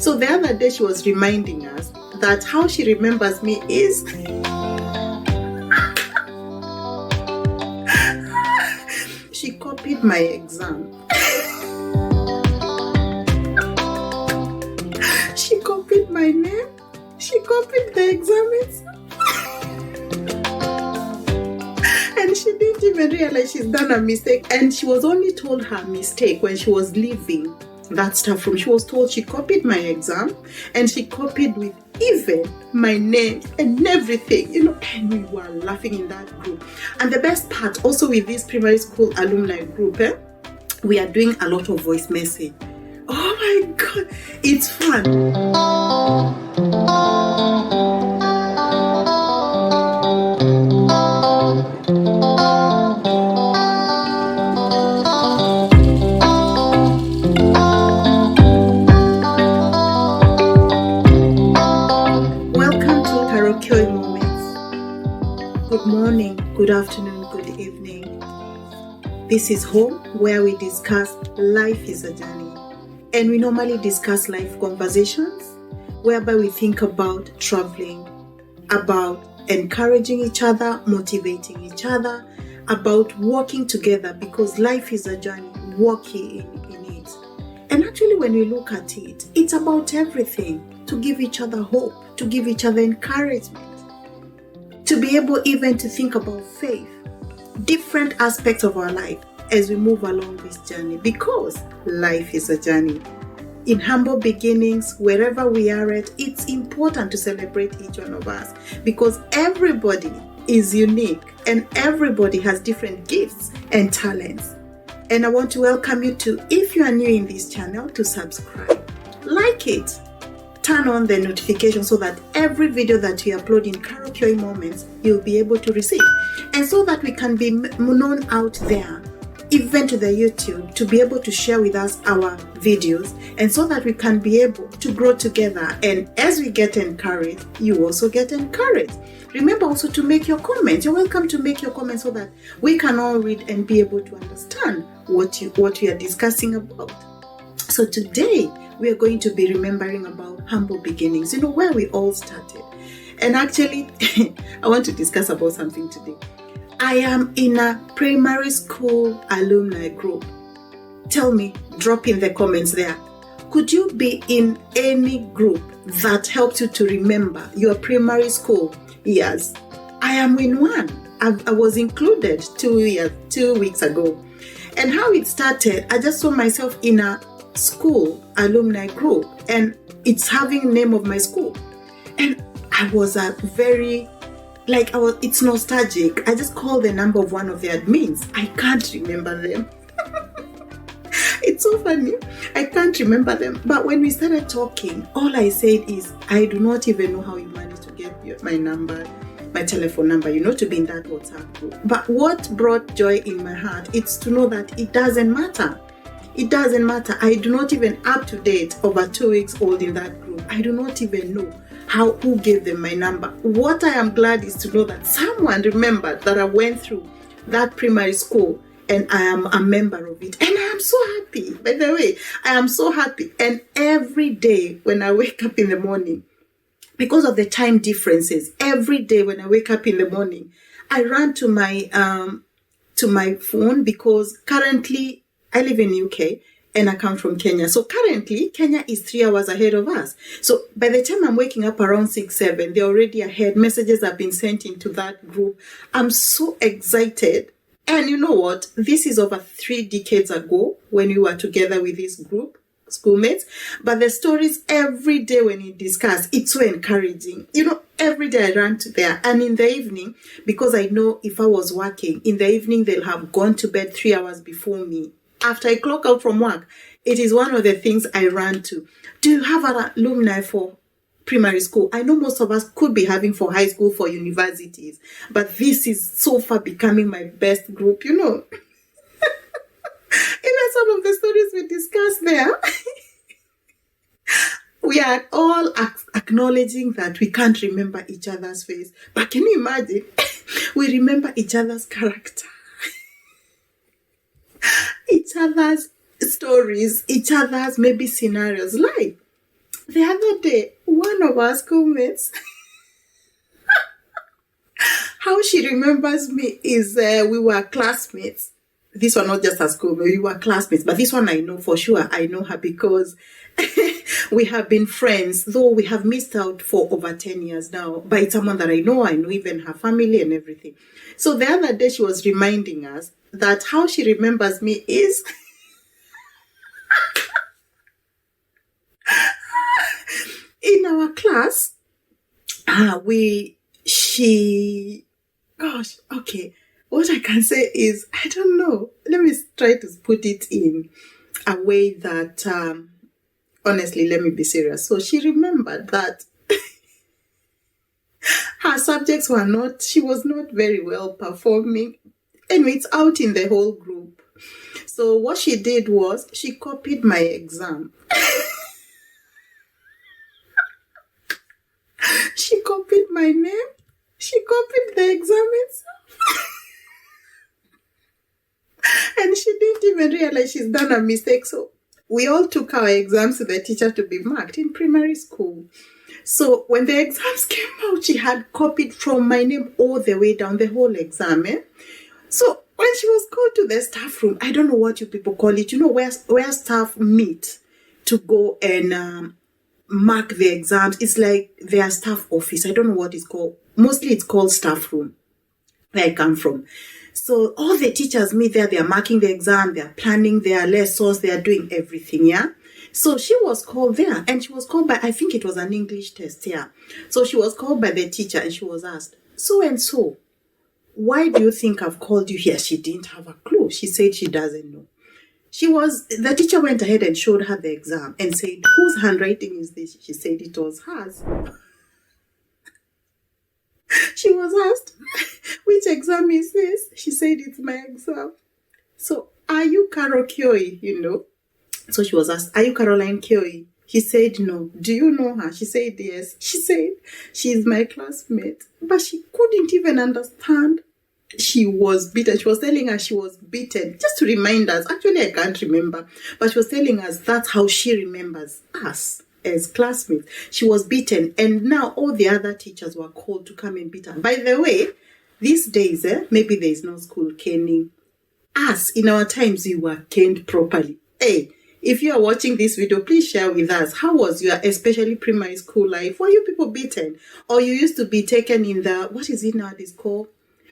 So the other day she was reminding us that how she remembers me is she copied my exam. She copied my name. She copied the exam. And she didn't even realize she's done a mistake. And she was only told her mistake when she was leaving that staff room. She was told she copied my exam and she copied with even my name and everything, and we were laughing in that group. And the best part also with this primary school alumni group, we are doing a lot of voice message. Oh my God, it's fun. Good morning, good afternoon, good evening. This is home where we discuss life is a journey. And we normally discuss life conversations whereby we think about traveling, about encouraging each other, motivating each other, about working together because life is a journey, working in it. And actually when we look at it, it's about everything, to give each other hope, to give each other encouragement, to be able even to think about faith, different aspects of our life as we move along this journey, because life is a journey. In humble beginnings, wherever we are at, it's important to celebrate each one of us because everybody is unique and everybody has different gifts and talents. And I want to welcome you to, if you are new in this channel, to subscribe, like it, turn on the notification so that every video that we upload in Karaoke Moments, you'll be able to receive. And so that we can be known out there, even to the YouTube, to be able to share with us our videos, and so that we can be able to grow together. And as we get encouraged, you also get encouraged. Remember also to make your comments. You're welcome to make your comments so that we can all read and be able to understand what we are discussing about. So today, we are going to be remembering about humble beginnings, where we all started. And actually, I want to discuss about something today. I am in a primary school alumni group. Tell me, drop in the comments there. Could you be in any group that helps you to remember your primary school years? I am in one. I was included 2 weeks ago. And how it started, I just saw myself in a school alumni group and it's having name of my school, and I was it's nostalgic. I just called the number of one of the admins. I can't remember them. It's so funny, I can't remember them. But when we started talking, all I said is, I do not even know how you managed to get my number, my telephone number, to be in that WhatsApp group. But what brought joy in my heart is to know that it doesn't matter. It doesn't matter. I do not even up to date over 2 weeks old in that group. I do not even know who gave them my number. What I am glad is to know that someone remembered that I went through that primary school and I am a member of it. And I am so happy. By the way, I am so happy. And every day when I wake up in the morning, because of the time differences, every day when I wake up in the morning, I run to my phone because currently I live in UK and I come from Kenya. So currently, Kenya is 3 hours ahead of us. So by the time I'm waking up around 6, 7, they're already ahead. Messages have been sent into that group. I'm so excited. And you know what? This is over 3 decades ago when we were together with this group, schoolmates. But the stories every day when we discuss, it's so encouraging. Every day I run to there. And in the evening, because I know if I was working, in the evening they'll have gone to bed 3 hours before me. After I clock out from work, it is one of the things I run to. Do you have an alumni for primary school? I know most of us could be having for high school, for universities, but this is so far becoming my best group, Even some of the stories we discussed there, we are all acknowledging that we can't remember each other's face. But can you imagine? We remember each other's character. Each other's stories, each other's maybe scenarios, life. The other day, one of our schoolmates, how she remembers me is we were classmates. This one not just at school, but we were classmates. But this one I know for sure. I know her because we have been friends, though we have missed out for over 10 years now. But it's someone that I know even her family and everything. So the other day she was reminding us that how she remembers me is in our class, what I can say is, I don't know. Let me try to put it in a way that, honestly, let me be serious. So she remembered that her subjects she was not very well performing. Anyway, it's out in the whole group. So what she did was she copied my exam. She copied my name. She copied the exam itself. And she didn't even realize she's done a mistake. So we all took our exams to the teacher to be marked in primary school. So when the exams came out, she had copied from my name all the way down the whole exam. So when she was called to the staff room, I don't know what you people call it, where staff meet to go and mark the exams. It's like their staff office. I don't know what it's called. Mostly it's called staff room, where I come from. So all the teachers meet there, they're marking the exam, they're planning their lessons, they're doing everything, yeah? So she was called there, and she was called by, I think it was an English test, yeah? So she was called by the teacher, and she was asked, so and so, why do you think I've called you here? She didn't have a clue. She said she doesn't know. The teacher went ahead and showed her the exam and said, whose handwriting is this? She said it was hers. She was asked, which exam is this? She said, it's my exam. So, are you Carol Kioi, So she was asked, are you Caroline Kioi? She said, no. Do you know her? She said, yes. She said, she's my classmate. But she couldn't even understand. She was beaten. She was telling us she was beaten. Just to remind us. Actually, I can't remember. But she was telling us that's how she remembers us as classmates. She was beaten. And now all the other teachers were called to come and beat her. By the way, these days, maybe there is no school caning. Us, in our times, we were caned properly. Hey, if you are watching this video, please share with us. How was your, especially primary school life? Were you people beaten? Or you used to be taken in the, what is it now it's called?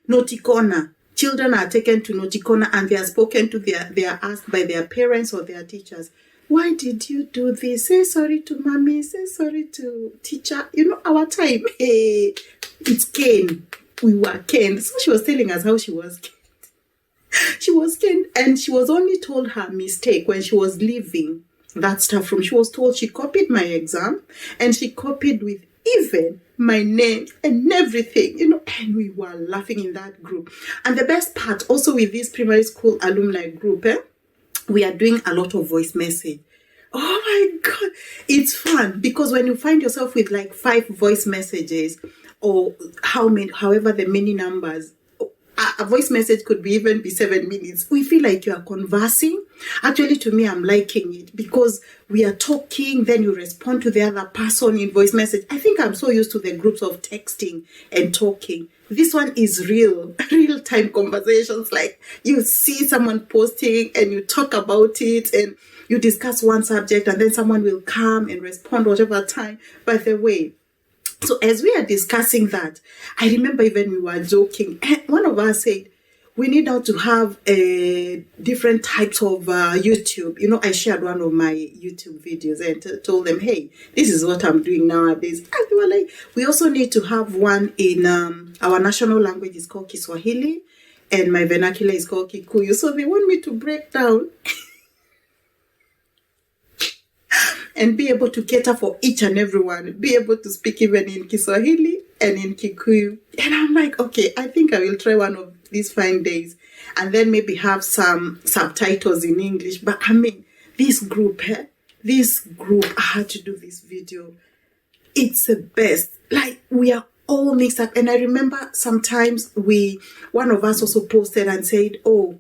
Naughty corner. Children are taken to naughty corner and they are spoken to, they are asked by their parents or their teachers, why did you do this? Say sorry to mommy, say sorry to teacher. Our time, hey, it's cane. We were caned. So she was telling us how she was caned. She was caned and she was only told her mistake when she was leaving that staff room. She was told she copied my exam and she copied with even my name and everything, and we were laughing in that group. And the best part also with this primary school alumni group, we are doing a lot of voice message. Oh my God, it's fun because when you find yourself with like 5 voice messages or however the many numbers, a voice message could even be 7 minutes. We feel like you are conversing. Actually, to me, I'm liking it because we are talking, then you respond to the other person in voice message. I think I'm so used to the groups of texting and talking. This one is real-time conversations. Like you see someone posting and you talk about it and you discuss one subject and then someone will come and respond whatever time. By the way, so as we are discussing that, I remember even we were joking. One of us said, we need now to have different types of YouTube. I shared one of my YouTube videos and told them, hey, this is what I'm doing nowadays. And they were like, we also need to have one in our national language is called Kiswahili and my vernacular is called Kikuyu. So they want me to break down and be able to cater for each and everyone, be able to speak even in Kiswahili and in Kikuyu. And I'm like, okay, I think I will try one of these fine days and then maybe have some subtitles in English. But I mean, this group, I had to do this video. It's the best. Like, we are all mixed up. And I remember sometimes one of us also posted and said, oh,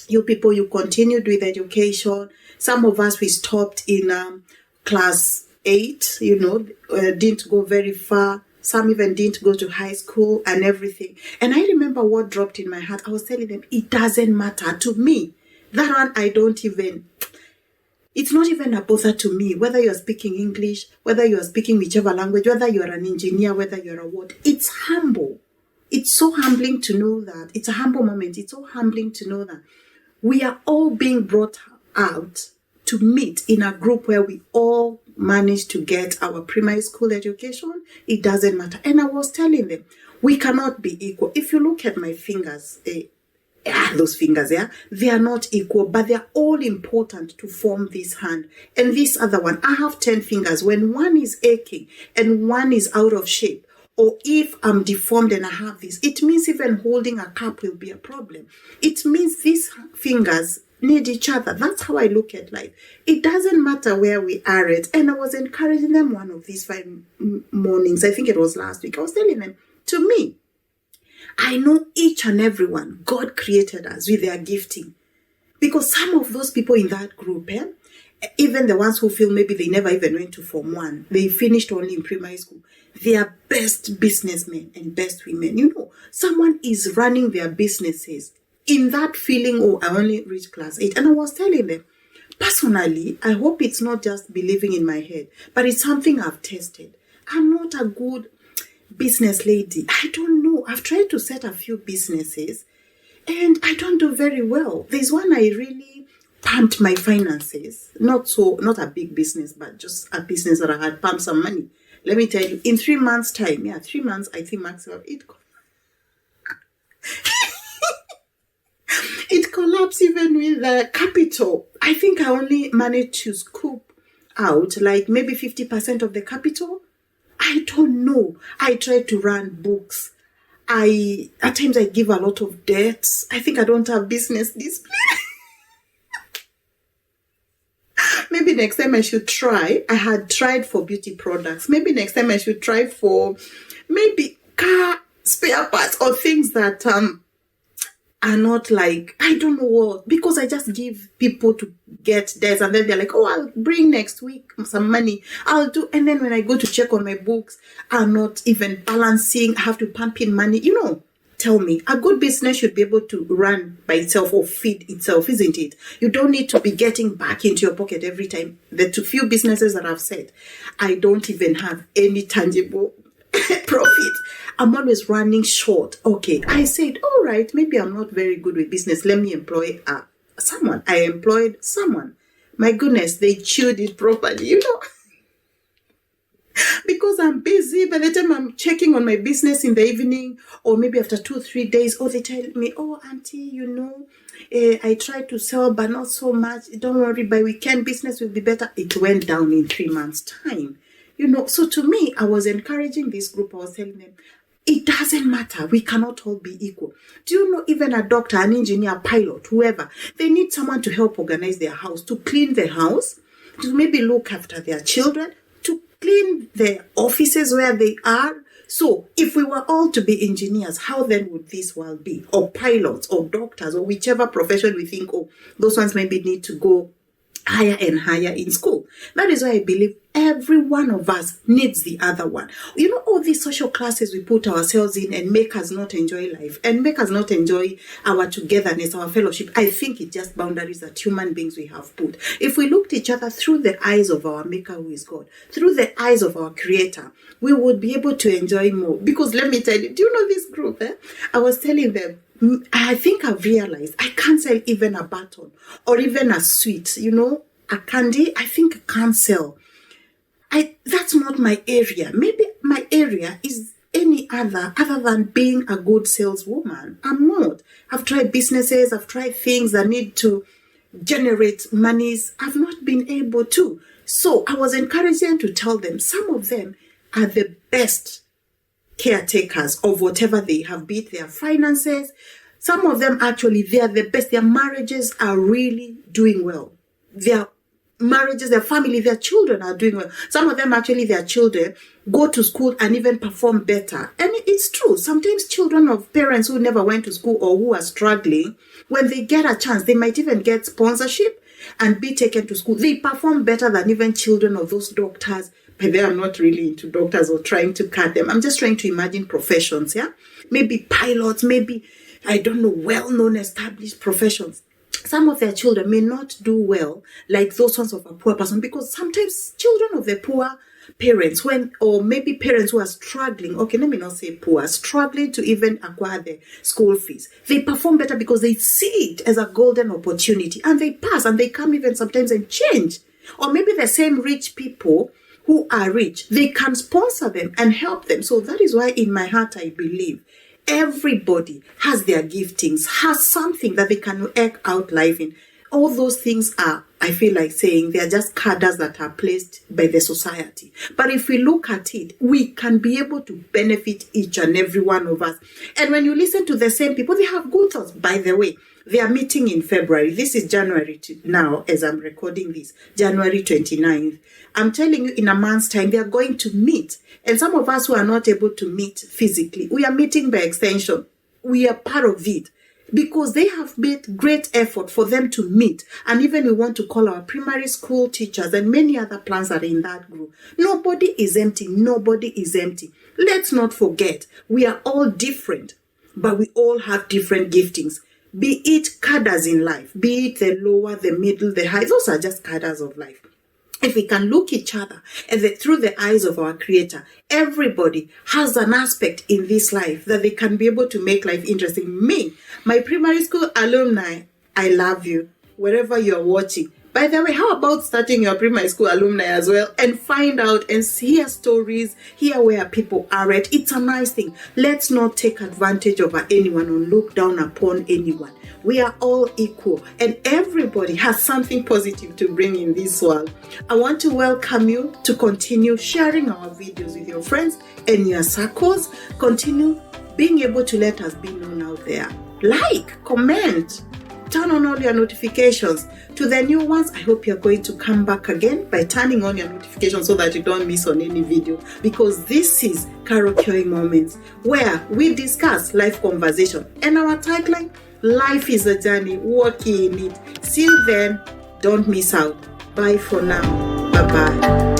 you people, you continued with education. Some of us, we stopped in class 8, didn't go very far. Some even didn't go to high school and everything. And I remember what dropped in my heart. I was telling them, it doesn't matter to me. That one, it's not even a bother to me, whether you're speaking English, whether you're speaking whichever language, whether you're an engineer, whether you're a what. It's humble. It's so humbling to know that. It's a humble moment. It's so humbling to know that we are all being brought out to meet in a group where we all managed to get our primary school education. It doesn't matter. And I was telling them, we cannot be equal. If you look at my fingers, those fingers, they are not equal, but they're all important to form this hand. And this other one, I have 10 fingers. When one is aching and one is out of shape, or if I'm deformed and I have this, it means even holding a cup will be a problem. It means these fingers need each other. That's how I look at life. It doesn't matter where we are at. And I was encouraging them one of these 5 mornings. I think it was last week. I was telling them, to me, I know each and everyone, God created us with their gifting. Because some of those people in that group, even the ones who feel maybe they never even went to Form 1, they finished only in primary school, they are best businessmen and best women. Someone is running their businesses in that feeling, I only reached class 8. And I was telling them, personally, I hope it's not just believing in my head, but it's something I've tested. I'm not a good business lady. I don't know. I've tried to set a few businesses and I don't do very well. There's one I really pumped my finances. Not a big business, but just a business that I had pumped some money. Let me tell you, in 3 months' time, 3 months, I think maximum, it collapsed even with the capital. I think I only managed to scoop out like maybe 50% of the capital. I don't know. I try to run books. At times I give a lot of debts. I think I don't have business discipline. Maybe next time I should try. I had tried for beauty products. Maybe next time I should try for maybe car spare parts or things that are not like, I don't know what, because I just give people to get debts and then they're like, I'll bring next week some money. I'll do. And then when I go to check on my books, I'm not even balancing. I have to pump in money. Tell me, a good business should be able to run by itself or feed itself, isn't it? You don't need to be getting back into your pocket every time. The few businesses that I've said, I don't even have any tangible profit. I'm always running short. Okay, I said, all right, maybe I'm not very good with business. Let me employ someone. I employed someone. My goodness, they chewed it properly, Because I'm busy. By the time I'm checking on my business in the evening, or maybe after 2-3 days, they tell me, auntie, I try to sell, but not so much. Don't worry, by weekend business will be better. It went down in 3 months' time. So to me, I was encouraging this group. I was telling them, it doesn't matter. We cannot all be equal. Do you know, even a doctor, an engineer, a pilot, whoever, they need someone to help organize their house, to clean their house, to maybe look after their children, to clean their offices where they are. So if we were all to be engineers, how then would this world be? Or pilots or doctors or whichever profession we think, those ones maybe need to go higher and higher in school. That is why I believe every one of us needs the other one. All these social classes we put ourselves in and make us not enjoy life and make us not enjoy our togetherness, our fellowship. I think it's just boundaries that human beings we have put. If we looked at each other through the eyes of our Maker, who is God, through the eyes of our Creator, we would be able to enjoy more. Because let me tell you, do you know this group? I was telling them, I think I've realized I can't sell even a baton or even a sweet, a candy. I think I can't sell. That's not my area. Maybe my area is any other than being a good saleswoman. I'm not. I've tried businesses. I've tried things that need to generate monies. I've not been able to. So I was encouraging to tell them, some of them are the best caretakers of whatever they have, be it their finances. Some of them actually, they are the best. Their marriages are really doing well. Their marriages, their family, their children are doing well. Some of them actually, their children go to school and even perform better. And it's true. Sometimes children of parents who never went to school or who are struggling, when they get a chance, they might even get sponsorship. and be taken to school, they perform better than even children of those doctors. By the way, I'm not really into doctors or trying to cut them. I'm just trying to imagine professions, yeah? Maybe pilots, maybe, I don't know, well-known established professions. Some of their children may not do well like those ones of a poor person, because sometimes children of the poor parents, or maybe parents who are struggling, okay, let me not say poor, struggling to even acquire the school fees, they perform better because they see it as a golden opportunity, and they pass, and they come even sometimes and change. Or maybe the same rich people who are rich, they can sponsor them and help them. So that is why in my heart I believe everybody has their giftings, has something that they can act out life in. All those things are, I feel like saying, they are just cadres that are placed by the society. But if we look at it, we can be able to benefit each and every one of us. And when you listen to the same people, they have good thoughts. By the way, they are meeting in February. This is January now, as I'm recording this, January 29th. I'm telling you, in a month's time, they are going to meet. And some of us who are not able to meet physically, we are meeting by extension. We are part of it, because they have made great effort for them to meet. And even we want to call our primary school teachers and many other plans that are in that group. Nobody is empty. Nobody is empty. Let's not forget, we are all different, but we all have different giftings. Be it cadres in life, be it the lower, the middle, the high, those are just cadres of life. If we can look each other and through the eyes of our Creator, everybody has an aspect in this life that they can be able to make life interesting. Me, my primary school alumni, I love you, wherever you're watching. By the way, how about starting your primary school alumni as well and find out and hear stories, hear where people are at? It's a nice thing. Let's not take advantage of anyone or look down upon anyone. We are all equal, and everybody has something positive to bring in this world. I want to welcome you to continue sharing our videos with your friends and your circles. Continue being able to let us be known out there. Like, comment, turn on all your notifications. To the new ones, I hope you're going to come back again by turning on your notifications so that you don't miss on any video, because this is Karaoke Moments, where we discuss life conversation. And our tagline, life is a journey, walk in it. See you then. Don't miss out. Bye for now. Bye-bye.